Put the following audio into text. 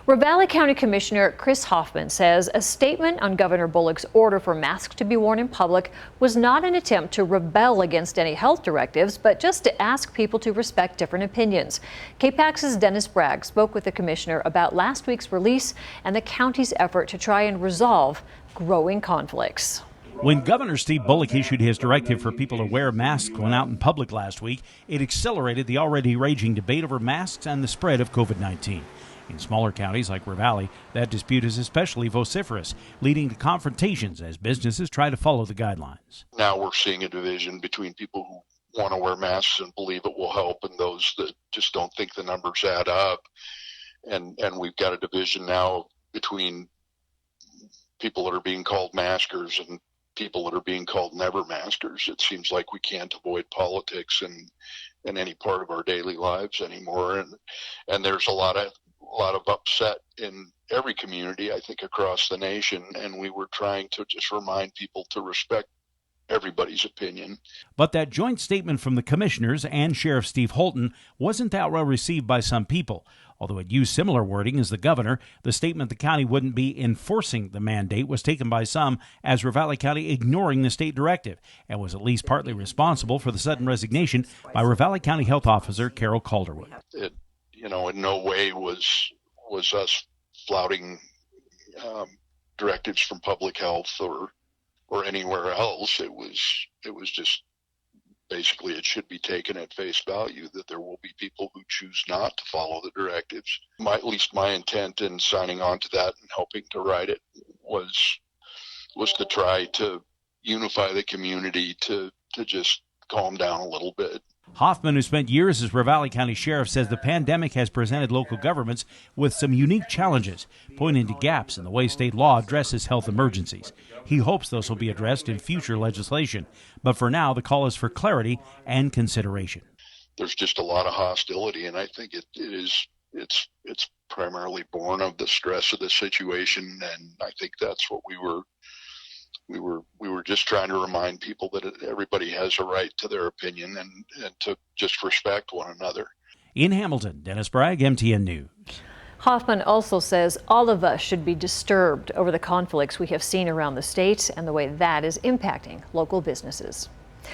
Ravalli County Commissioner Chris Hoffman says a statement on Governor Bullock's order for masks to be worn in public was not an attempt to rebel against any health directives, but just to ask people to respect different opinions. KPAX's Dennis Bragg spoke with the commissioner about last week's release and the county's effort to try and resolve growing conflicts. When Governor Steve Bullock issued his directive for people to wear masks when out in public last week, it accelerated the already raging debate over masks and the spread of COVID-19. In smaller counties like Ravalli, that dispute is especially vociferous, leading to confrontations as businesses try to follow the guidelines. Now we're seeing a division between people who want to wear masks and believe it will help and those that just don't think the numbers add up. And we've got a division now between people that are being called maskers and people that are being called never maskers. It seems like we can't avoid politics in any part of our daily lives anymore. And there's a lot of upset in every community, I think, across the nation. And we were trying to just remind people to respect everybody's opinion. But that joint statement from the commissioners and Sheriff Steve Holton wasn't that well received by some people. Although it used similar wording as the governor, the statement the county wouldn't be enforcing the mandate was taken by some as Ravalli County ignoring the state directive and was at least partly responsible for the sudden resignation by Ravalli County Health Officer Carol Calderwood. It, in no way was us flouting directives from public health or anywhere else. It was just basically it should be taken at face value that there will be people who choose not to follow the directives. At least my intent in signing on to that and helping to write it was to try to unify the community to just calm down a little bit. Hoffman, who spent years as Ravalli County Sheriff, says the pandemic has presented local governments with some unique challenges, pointing to gaps in the way state law addresses health emergencies. He hopes those will be addressed in future legislation. But for now, the call is for clarity and consideration. There's just a lot of hostility, and I think it's primarily born of the stress of the situation, and I think that's what we were just trying to remind people that everybody has a right to their opinion and to just respect one another. In Hamilton, Dennis Bragg, MTN News. Hoffman also says all of us should be disturbed over the conflicts we have seen around the state and the way that is impacting local businesses.